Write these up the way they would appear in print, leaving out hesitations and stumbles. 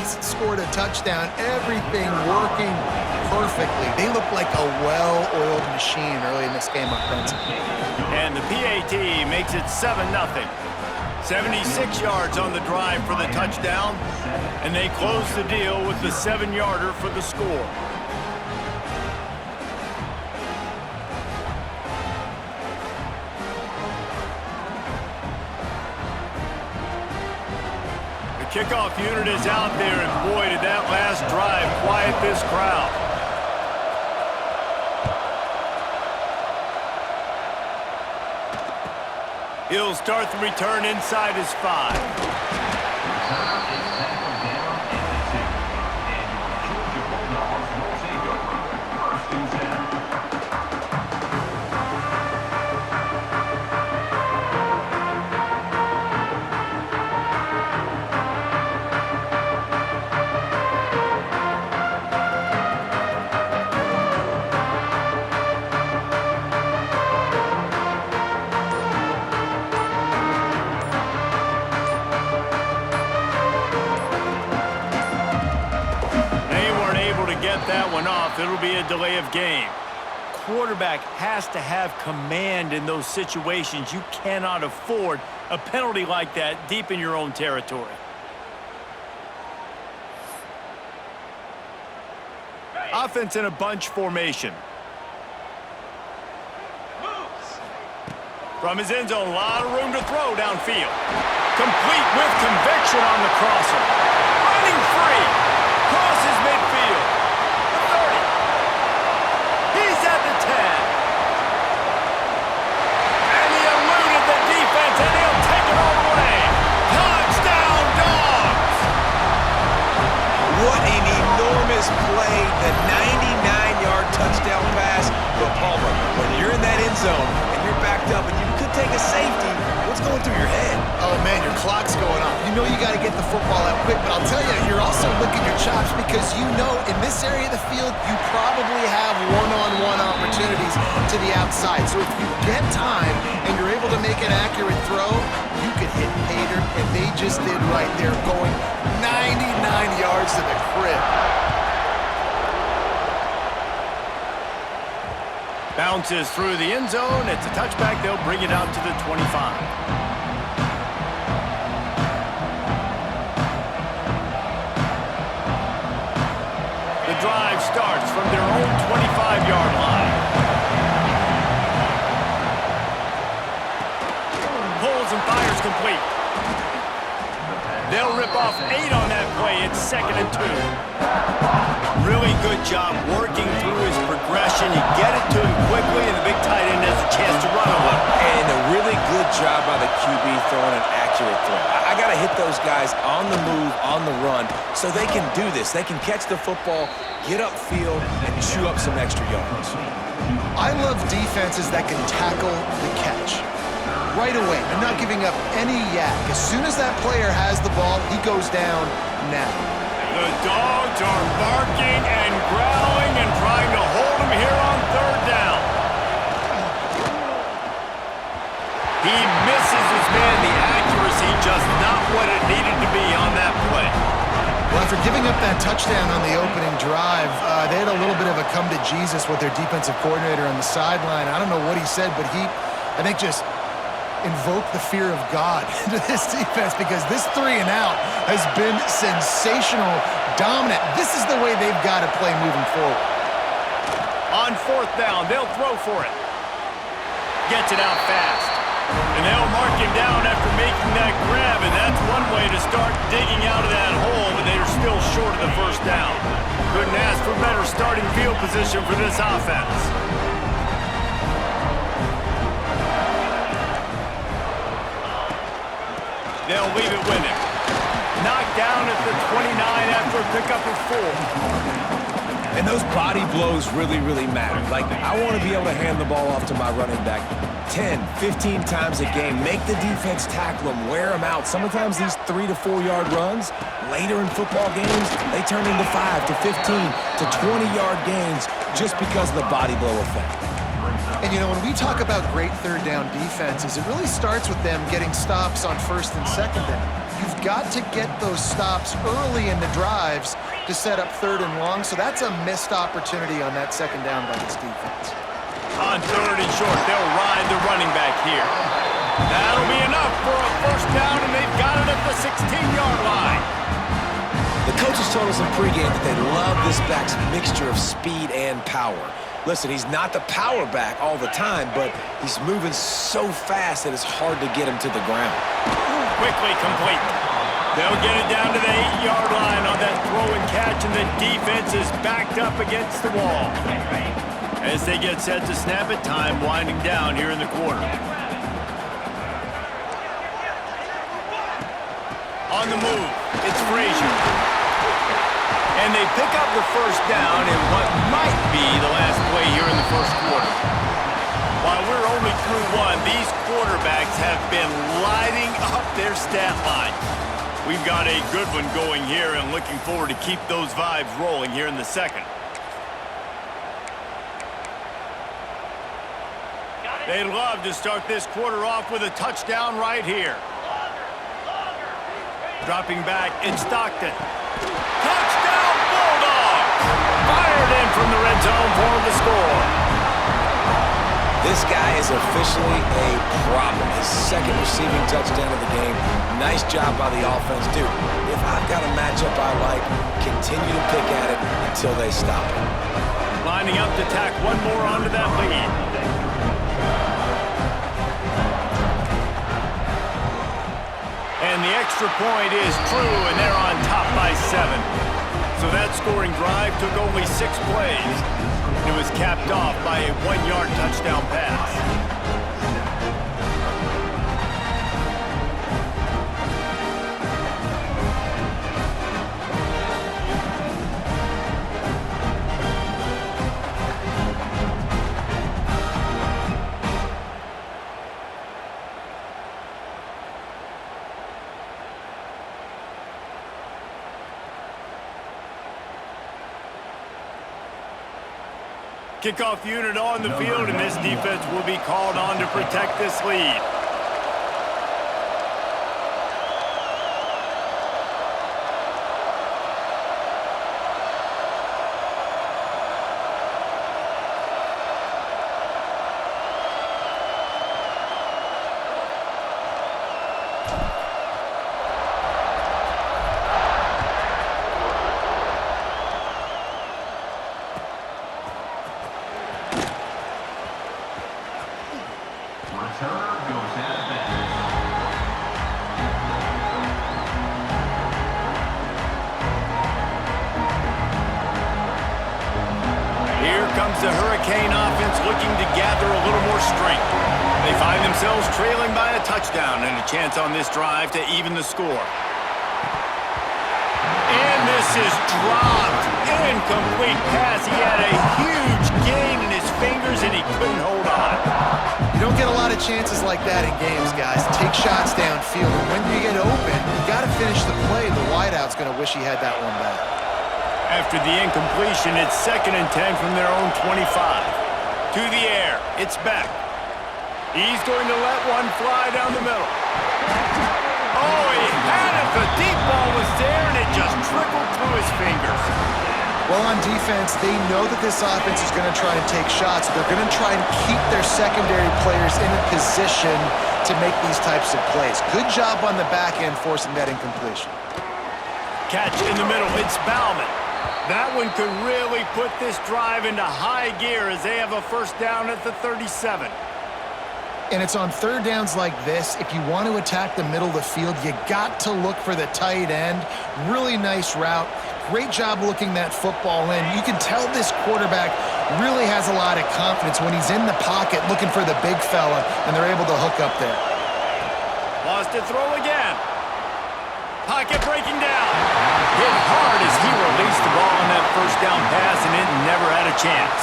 scored a touchdown, everything working perfectly. They look like a well-oiled machine early in this game offensively. And the PAT makes it 7-0. 76 yards on the drive for the touchdown, and they close the deal with the 7-yarder for the score. The kickoff unit is out there, and boy, did that last drive quiet this crowd. He'll start the return inside his 5. That one off. It'll be a delay of game. Quarterback has to have command in those situations. You cannot afford a penalty like that deep in your own territory. Offense in a bunch formation. From his end zone, a lot of room to throw downfield. Complete with conviction on the crosser. Running free. Crosses midfield. Play the 99-yard touchdown pass, but Palmer, when you're in that end zone and you're backed up and you could take a safety, what's going through your head? Oh man, your clock's going off. You know you got to get the football out quick, but I'll tell you, you're also licking your chops because you know in this area of the field you probably have one-on-one opportunities to the outside. So if you get time and you're able to make an accurate throw, you could hit Pater, and they just did right. They're going 99 yards to the crib. Bounces through the end zone. It's a touchback. They'll bring it out to the 25. The drive starts from their own 25-yard line. Pulls and fires complete. They'll rip off 8 on that play. It's 2nd and 2. Really good job working through his progression. You get it to him quickly, and the big tight end has a chance to run a little. And a really good job by the QB throwing an accurate throw. I got to hit those guys on the move, on the run, so they can do this. They can catch the football, get upfield, and chew up some extra yards. I love defenses that can tackle the catch right away and not giving up any yak. As soon as that player has the ball, he goes down now. The dogs are barking and growling and trying to hold him here on 3rd down. He misses his man. The accuracy just not what it needed to be on that play. Well, after giving up that touchdown on the opening drive, they had a little bit of a come to Jesus with their defensive coordinator on the sideline. I don't know what he said, but he, I think, just invoke the fear of God into this defense because this 3 and out has been sensational, dominant. This is the way they've got to play moving forward. On 4th down, they'll throw for it. Gets it out fast. And they'll mark him down after making that grab, and that's one way to start digging out of that hole, but they're still short of the 1st down. Couldn't ask for better starting field position for this offense. They'll leave it with him. Knocked down at the 29 after a pickup of 4. And those body blows really, really matter. Like, I want to be able to hand the ball off to my running back 10, 15 times a game. Make the defense tackle them, wear them out. Sometimes these 3 to 4 yard runs, later in football games, they turn into 5 to 15 to 20-yard gains just because of the body blow effect. And, you know, when we talk about great 3rd down defenses, it really starts with them getting stops on 1st and 2nd down. You've got to get those stops early in the drives to set up 3rd and long, so that's a missed opportunity on that 2nd down by this defense. On 3rd and short, they'll ride the running back here. That'll be enough for a 1st down, and they've got it at the 16-yard line. The coaches told us in pregame that they love this back's mixture of speed and power. Listen, he's not the power back all the time, but he's moving so fast that it's hard to get him to the ground. Quickly complete. They'll get it down to the 8-yard line on that throw and catch, and the defense is backed up against the wall. As they get set to snap it, time winding down here in the quarter. On the move, it's Frazier. And they pick up the 1st down in what might be the last play here in the 1st quarter. While we're only through 1, these quarterbacks have been lighting up their stat line. We've got a good one going here and looking forward to keep those vibes rolling here in the 2nd. They'd love to start this quarter off with a touchdown right here. Dropping back, it's Stockton. Touchdown, Bulldogs! Fired in from the red zone for the score. This guy is officially a problem. His 2nd receiving touchdown of the game. Nice job by the offense. Dude, if I've got a matchup I like, continue to pick at it until they stop it. Lining up to tack one more onto that lead. And the extra point is true, and they're on top by 7. So that scoring drive took only 6 plays. It was capped off by a 1-yard touchdown pass. Kickoff unit on the field, and this defense will be called on to protect this lead. The Hurricane offense looking to gather a little more strength. They find themselves trailing by a touchdown and a chance on this drive to even the score. And this is dropped. Incomplete pass. He had a huge gain in his fingers and he couldn't hold on. You don't get a lot of chances like that in games, guys. Take shots downfield. And when you get open, you got to finish the play. The wideout's going to wish he had that one back. After the incompletion, it's 2nd and 10 from their own 25. To the air, it's Beck. He's going to let one fly down the middle. Oh, he had it. The deep ball was there, and it just trickled through his fingers. Well, on defense, they know that this offense is going to try and take shots. They're going to try and keep their secondary players in a position to make these types of plays. Good job on the back end forcing that incompletion. Catch in the middle. It's Bauman. That one could really put this drive into high gear as they have a 1st down at the 37. And it's on 3rd downs like this. If you want to attack the middle of the field, you got to look for the tight end. Really nice route. Great job looking that football in. You can tell this quarterback really has a lot of confidence when he's in the pocket looking for the big fella, and they're able to hook up there. Wants to throw again. Pocket breaking down. Hit hard as he released the ball on that 1st down pass, and it never had a chance.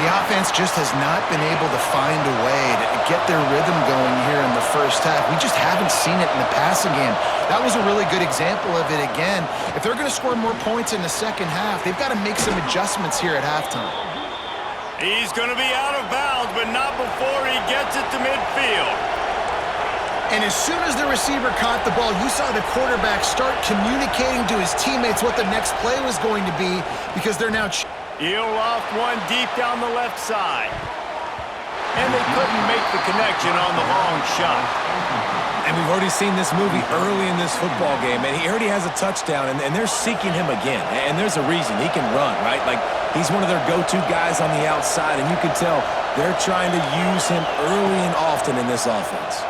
The offense just has not been able to find a way to get their rhythm going here in the 1st half. We just haven't seen it in the passing game. That was a really good example of it again. If they're going to score more points in the 2nd half, they've got to make some adjustments here at halftime. He's going to be out of bounds, but not before he gets it to midfield. And as soon as the receiver caught the ball, you saw the quarterback start communicating to his teammates what the next play was going to be because they're now... He'll off one deep down the left side. And they couldn't make the connection on the long shot. And we've already seen this movie early in this football game, and he already has a touchdown, and they're seeking him again. And there's a reason. He can run, right? Like, he's one of their go-to guys on the outside, and you can tell they're trying to use him early and often in this offense.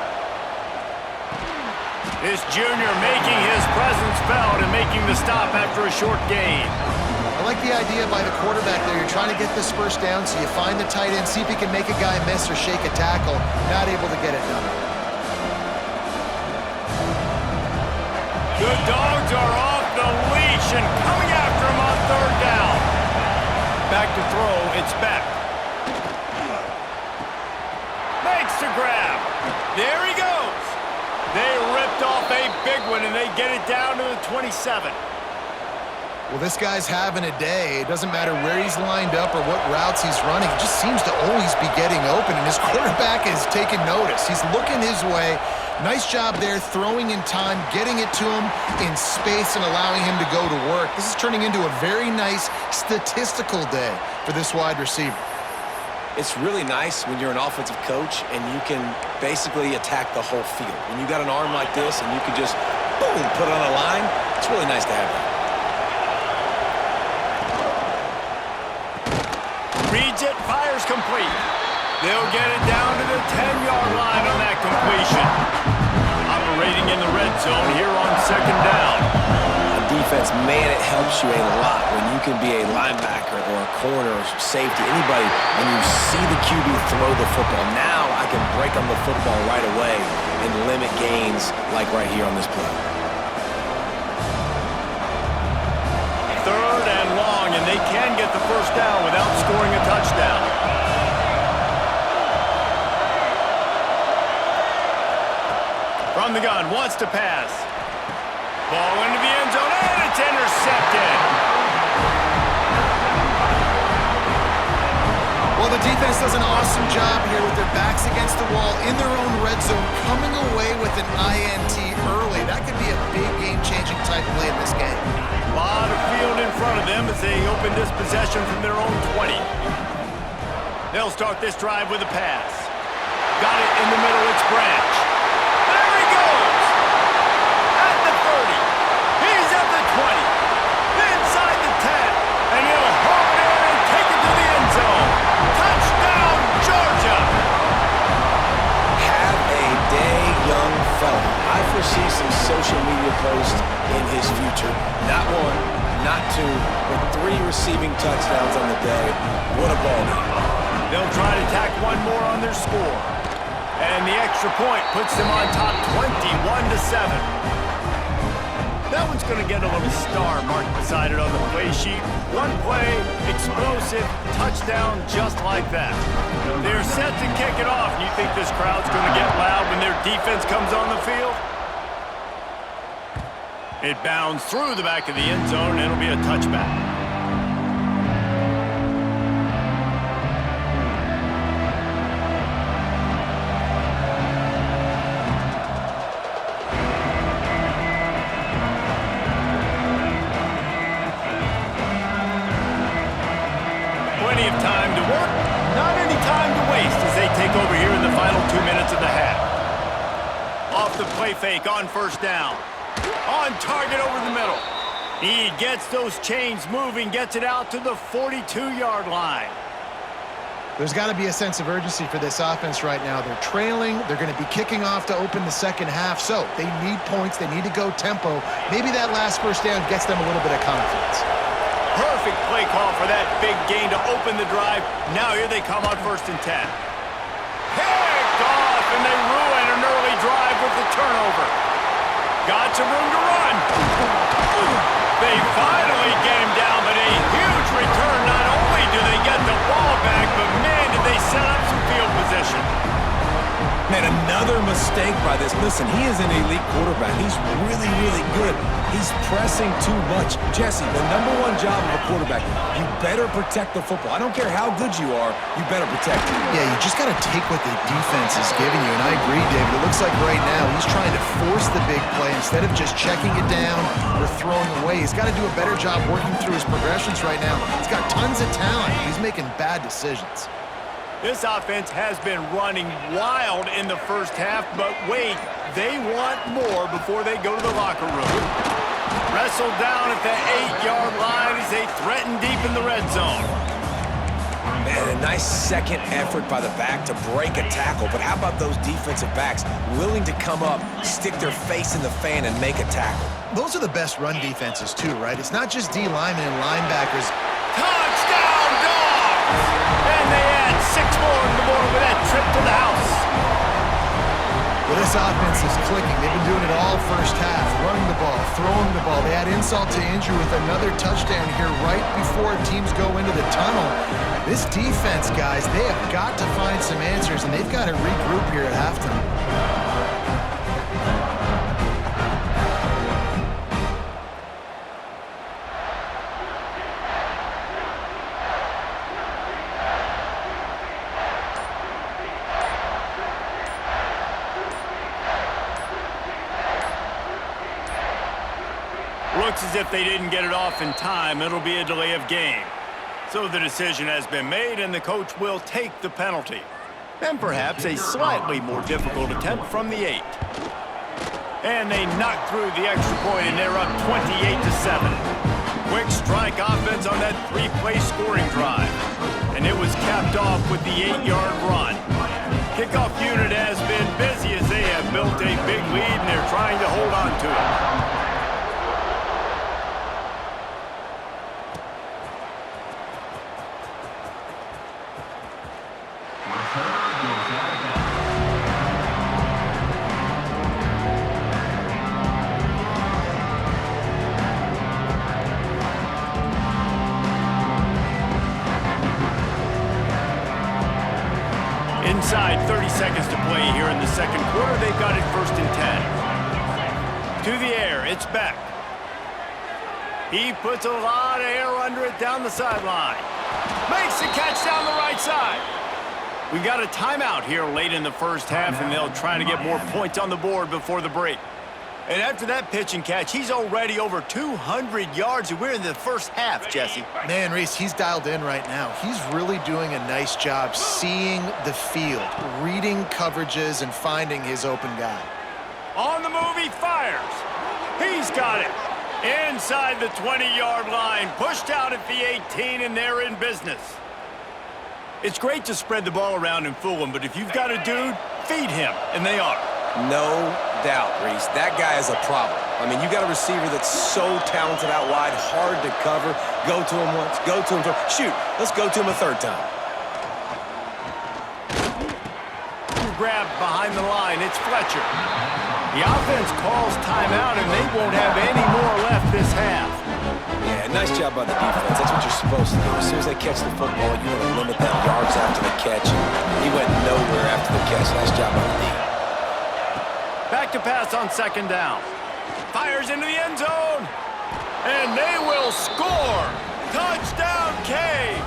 This junior making his presence felt and making the stop after a short gain. I like the idea by the quarterback there. You're trying to get this first down, so you find the tight end, see if he can make a guy miss or shake a tackle. Not able to get it done. The Dogs are off the leash and coming after him on third down. Back to throw, it's Beck. Makes the grab. There he goes. They ripped off a big one, and they get it down to the 27. Well, this guy's having a day. It doesn't matter where he's lined up or what routes he's running. He just seems to always be getting open, and his quarterback is taking notice. He's looking his way. Nice job there, throwing in time, getting it to him in space and allowing him to go to work. This is turning into a very nice statistical day for this wide receiver. It's really nice when you're an offensive coach and you can basically attack the whole field. When you got an arm like this and you can just, boom, put it on a line, it's really nice to have that. Reads it, fires complete. They'll get it down to the 10-yard line on that completion. Operating in the red zone here on second down. Defense, man, it helps you a lot when you can be a linebacker or a corner or safety, anybody, when you see the QB throw the football. Now I can break on the football right away and limit gains like right here on this play. Third and long, and they can get the first down without scoring a touchdown. From the gun, wants to pass. Ball into the end zone, and it's intercepted. Well, the defense does an awesome job here with their backs against the wall in their own red zone, coming away with an INT early. That could be a big game-changing type play in this game. A lot of field in front of them as they open this possession from their own 20. They'll start this drive with a pass. Got it in the middle, it's Branch. There he goes! At the 30. He's at the 20. Inside the 10. And he'll haul it in and take it to the end zone. Touchdown, Georgia! Have a day, young fella. I foresee some social media posts in his future. Not one, not two, but 3 receiving touchdowns on the day. What a ball game. They'll try to tack one more on their score. And the extra point puts them on top 21-7. That one's going to get a little star marked beside it on the play sheet. One play, explosive, touchdown just like that. They're set to kick it off. You think this crowd's going to get loud when their defense comes on the field? It bounds through the back of the end zone, and it'll be a touchback. Plenty of time to work, not any time to waste as they take over here in the final 2 minutes of the half. Off the play fake on first down. On target over the middle. He gets those chains moving, gets it out to the 42-yard line. There's got to be a sense of urgency for this offense right now. They're trailing. They're going to be kicking off to open the second half. So they need points. They need to go tempo. Maybe that last first down gets them a little bit of confidence. Perfect play call for that big gain to open the drive. Now here they come on first and 10. Picked off, and they ruin an early drive with the turnover. Got some room to run. They finally get him down, but a huge return. Not only do they get the ball back, but man, did they set up some field position. Man, Man, another mistake by this. Listen, he is an elite quarterback. He's really, really good. He's pressing too much. Jesse, the number one job of a quarterback, you better protect the football. I don't care how good you are, you better protect it. Yeah, you just got to take what the defense is giving you, and I agree, David. It looks like right now he's trying to force the big play instead of just checking it down or throwing away. He's got to do a better job working through his progressions right now. He's got tons of talent. He's making bad decisions. This offense has been running wild in the first half, but wait, they want more before they go to the locker room. Wrestled down at the 8-yard line as they threaten deep in the red zone. Man, a nice second effort by the back to break a tackle, but how about those defensive backs willing to come up, stick their face in the fan, and make a tackle? Those are the best run defenses too, right? It's not just D linemen and linebackers. Touchdown, Dogs! And they add 6 more to the board with that trip to the house. Well, this offense is clicking. They've been doing it all first half, running the ball, throwing the ball. They add insult to injury with another touchdown here right before teams go into the tunnel. This defense, guys, they have got to find some answers, and they've got to regroup here at halftime. Looks as if they didn't get it off in time. It'll be a delay of game. So the decision has been made, and the coach will take the penalty. And perhaps a slightly more difficult attempt from the 8. And they knock through the extra point, and they're up 28-7. Quick strike offense on that 3-play scoring drive. And it was capped off with the 8-yard run. Kickoff unit has been busy as they have built a big lead, and they're trying to hold on to it. Inside 30 seconds to play here in the second quarter. They've got it 1st and 10. To the air, it's Beck. He puts a lot of air under it down the sideline. Makes the catch down the right side. We got a timeout here late in the first half, and they'll try to get more points on the board before the break. And after that pitch and catch, he's already over 200 yards, and we're in the first half, Jesse. Man, Reese, he's dialed in right now. He's really doing a nice job seeing the field, reading coverages, and finding his open guy. On the move, he fires. He's got it. Inside the 20-yard line, pushed out at the 18, and they're in business. It's great to spread the ball around and fool him, but if you've got a dude, feed him, and they are. No doubt, Reese. That guy is a problem. I mean, you got a receiver that's so talented out wide, hard to cover. Go to him once, go to him twice. Shoot, let's go to him a third time. Grab behind the line, it's Fletcher. The offense calls timeout, and they won't have any more left this half. Yeah, nice job by the defense. That's what you're supposed to do. As soon as they catch the football, you want to limit that yards after the catch. He went nowhere after the catch. Nice job by the D. Back to pass on 2nd down. Fires into the end zone. And they will score. Touchdown, Canes.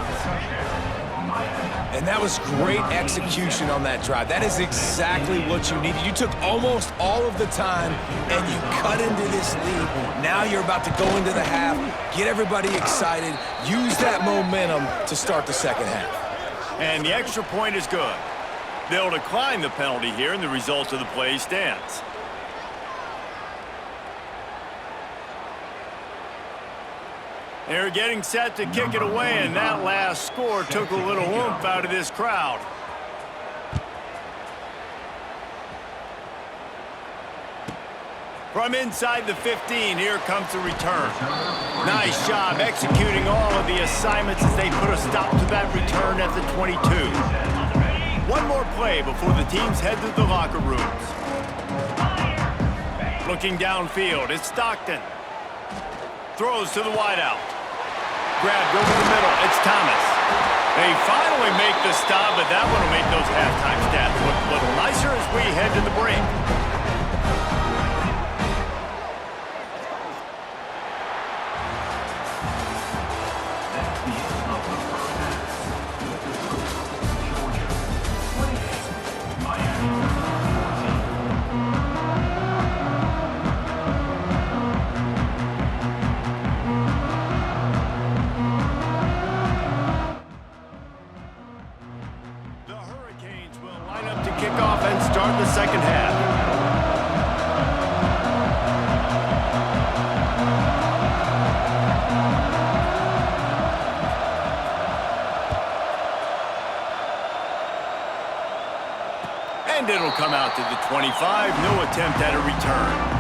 And that was great execution on that drive. That is exactly what you needed. You took almost all of the time, and you cut into this lead. Now you're about to go into the half, get everybody excited, use that momentum to start the second half. And the extra point is good. They'll decline the penalty here, and the result of the play stands. They're getting set to kick it away, and that last score took a little oomph out of this crowd. From inside the 15, here comes the return. Nice job executing all of the assignments as they put a stop to that return at the 22. One more play before the teams head to the locker rooms. Looking downfield, it's Stockton. Throws to the wideout. Grabbed over the middle, it's Thomas. They finally make the stop, but that one will make those halftime stats look a little nicer as we head to the break. Kickoff and start the second half. And it'll come out to the 25. No attempt at a return.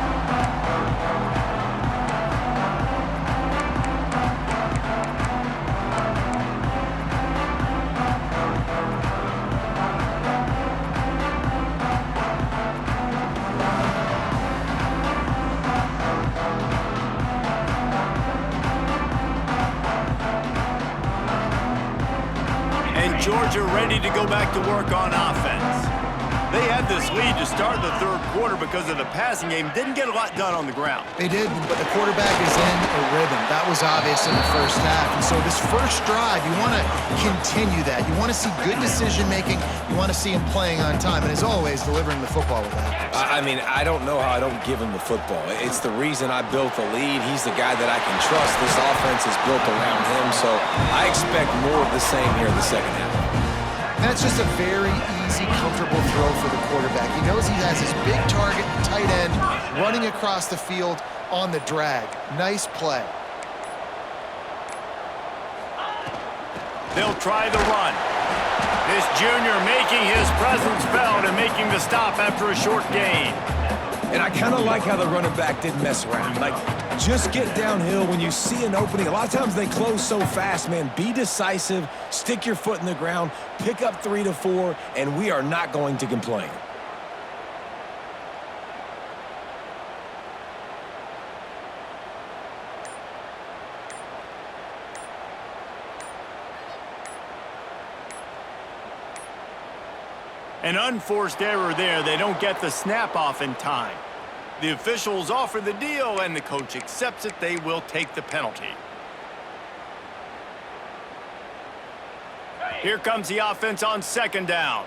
Georgia ready to go back to work on offense. They had this lead to start the third quarter because of the passing game. Didn't get a lot done on the ground. They did, but the quarterback is in a rhythm. That was obvious in the first half. And so this first drive, you want to continue that. You want to see good decision-making. You want to see him playing on time. And as always, delivering the football with that. I mean, I don't know how I don't give him the football. It's the reason I built the lead. He's the guy that I can trust. This offense is built around him. So I expect more of the same here in the second half. That's just a very easy, comfortable throw for the quarterback. He knows he has his big target, tight end, running across the field on the drag. Nice play. They'll try the run. This junior making his presence felt and making the stop after a short gain. And I kind of like how the running back didn't mess around. Like, just get downhill when you see an opening. A lot of times they close so fast, man. Be decisive, stick your foot in the ground, pick up 3 to 4, and we are not going to complain. An unforced error there. They don't get the snap off in time. The officials offer the deal, and the coach accepts it. They will take the penalty. Here comes the offense on second down.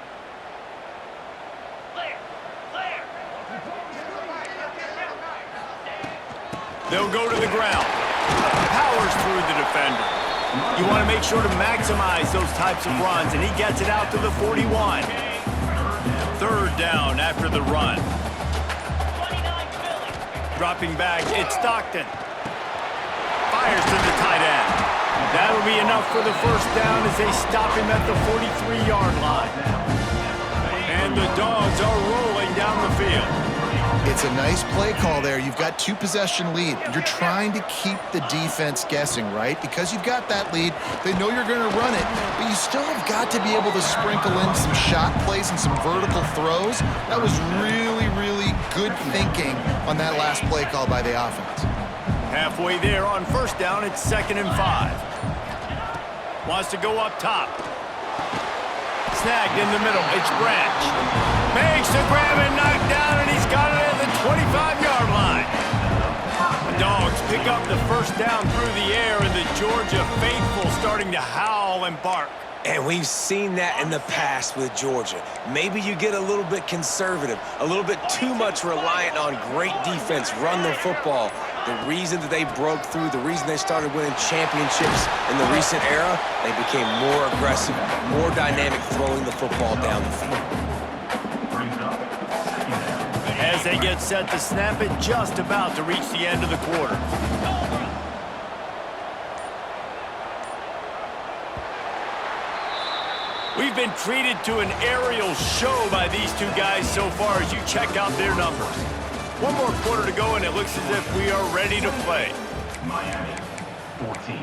They'll go to the ground. Powers through the defender. You want to make sure to maximize those types of runs, and he gets it out to the 41. Third down after the run. Dropping back, it's Stockton. Fires to the tight end. That'll be enough for the first down as they stop him at the 43-yard line. And the Dogs are rolling down the field. It's a nice play call there. You've got 2-possession lead. You're trying to keep the defense guessing, right? Because you've got that lead, they know you're going to run it, but you still have got to be able to sprinkle in some shot plays and some vertical throws. That was really, really good thinking on that last play call by the offense. Halfway there on first down, it's 2nd and 5. Wants to go up top. Snagged in the middle, it's Branch. Makes the grab and knocked down, and he's got it at the 25-yard line. The Dogs pick up the first down through the air, and the Georgia faithful starting to howl and bark. And we've seen that in the past with Georgia. Maybe you get a little bit conservative, a little bit too much reliant on great defense, run the football. The reason that they broke through, the reason they started winning championships in the recent era, they became more aggressive, more dynamic throwing the football down the field. As they get set to snap it, just about to reach the end of the quarter. We've been treated to an aerial show by these two guys so far as you check out their numbers. One more quarter to go, and it looks as if we are ready to play. Miami, 14.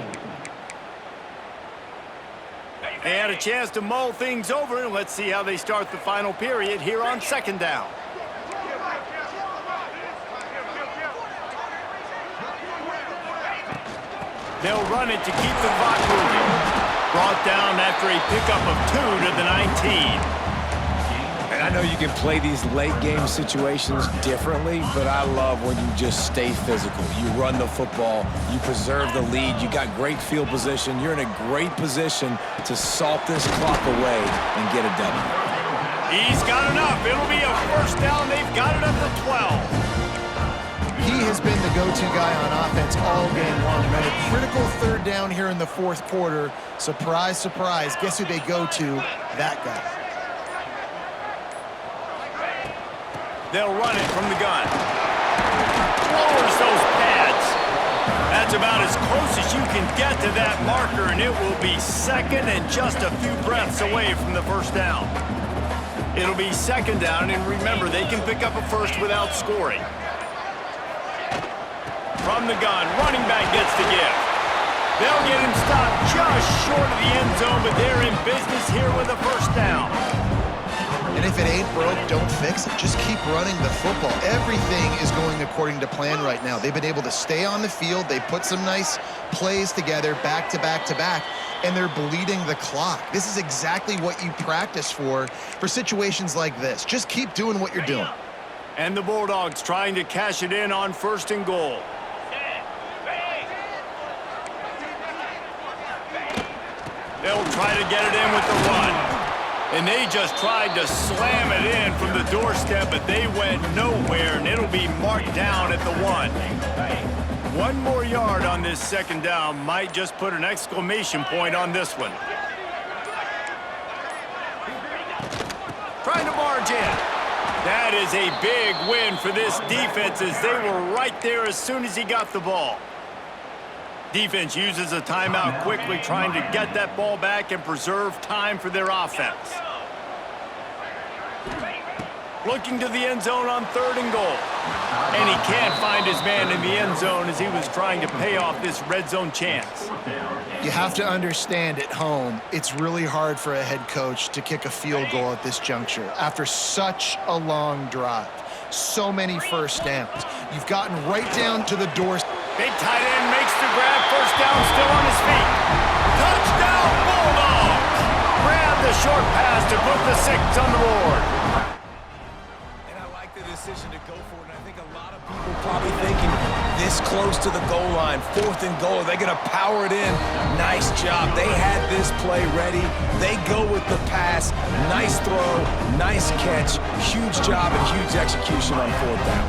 They had a chance to mull things over, and let's see how they start the final period here on second down. They'll run it to keep the clock moving. Brought down after a pickup of 2 to the 19. And I know you can play these late game situations differently, but I love when you just stay physical. You run the football, you preserve the lead, you got great field position, you're in a great position to salt this clock away and get a W. He's got enough. It'll be a first down. They've got it up to 12. He has been the go-to guy on offense all game long. Right? A critical third down here in the fourth quarter. Surprise, surprise. Guess who they go to? That guy. They'll run it from the gun. Lowers those pads. That's about as close as you can get to that marker, and it will be second and just a few breaths away from the first down. It'll be second down, and remember, they can pick up a first without scoring. From the gun, running back gets the give. They'll get him stopped just short of the end zone, but they're in business here with a first down. And if it ain't broke, don't fix it. Just keep running the football. Everything is going according to plan right now. They've been able to stay on the field. They put some nice plays together, back to back to back, and they're bleeding the clock. This is exactly what you practice for situations like this. Just keep doing what you're doing. And the Bulldogs trying to cash it in on first and goal. They'll try to get it in with the run. And they just tried to slam it in from the doorstep, but they went nowhere, and it'll be marked down at the 1. 1 more yard on this second down might just put an exclamation point on this one. Trying to barge in. That is a big win for this defense as they were right there as soon as he got the ball. Defense uses a timeout quickly, trying to get that ball back and preserve time for their offense. Looking to the end zone on third and goal. And he can't find his man in the end zone as he was trying to pay off this red zone chance. You have to understand at home, it's really hard for a head coach to kick a field goal at this juncture after such a long drive. So many first downs. You've gotten right down to the door. Big tight end makes the grab. First down, still on his feet. Touchdown, Bulldogs! Grab the short pass to put the 6 on the board. And I like the decision to go for it. And I think a lot of people probably thinking this close to the goal line, 4th and goal, they're going to power it in. Nice job. They had this play ready. They go with the pass. Nice throw, nice catch. Huge job and huge execution on 4th down.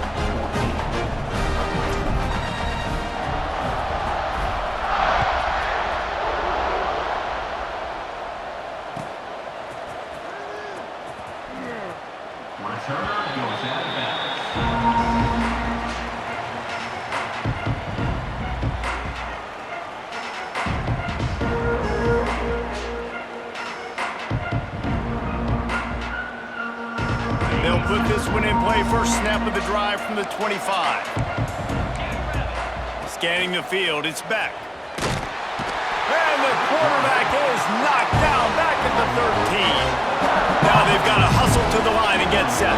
They'll put this one in play. First snap of the drive from the 25. Scanning the field, it's back. And the quarterback is knocked down back at the 13. Now they've got to hustle to the line and get set.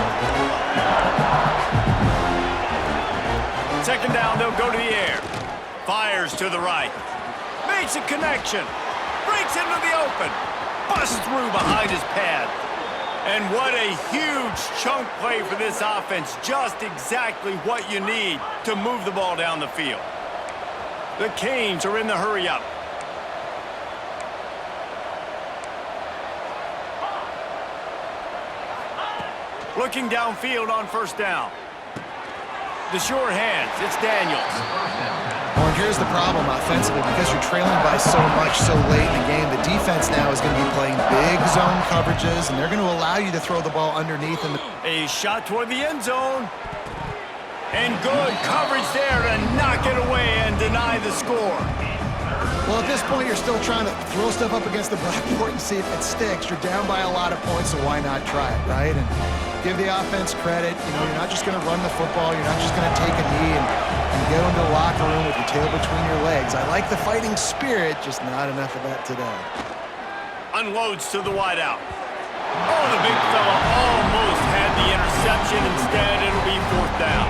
Second down, they'll go to the air. Fires to the right. Makes a connection. Breaks into the open. Busts through behind his pad. And what a huge chunk play for this offense. Just exactly what you need to move the ball down the field. The Canes are in the hurry-up. Looking downfield on first down. The short hands, it's Daniels. Well, and here's the problem offensively. Because you're trailing by so much so late in the game, the defense now is going to be playing big zone coverages, and they're going to allow you to throw the ball underneath. A shot toward the end zone. And good coverage there to knock it away and deny the score. Well, at this point, you're still trying to throw stuff up against the blackboard and see if it sticks. You're down by a lot of points, so why not try it, right? And give the offense credit. You know, you're not just going to run the football. You're not just going to take a knee and go into the locker room with your tail between your legs. I like the fighting spirit, just not enough of that today. Unloads to the wideout. Oh, the big fella almost had the interception. Instead, it'll be 4th down.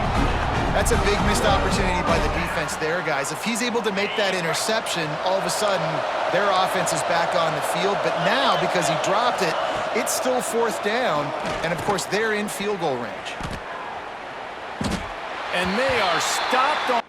That's a big missed opportunity by the defense there, guys. If he's able to make that interception, all of a sudden, their offense is back on the field. But now, because he dropped it, it's still 4th down. And, of course, they're in field goal range. And they are stopped on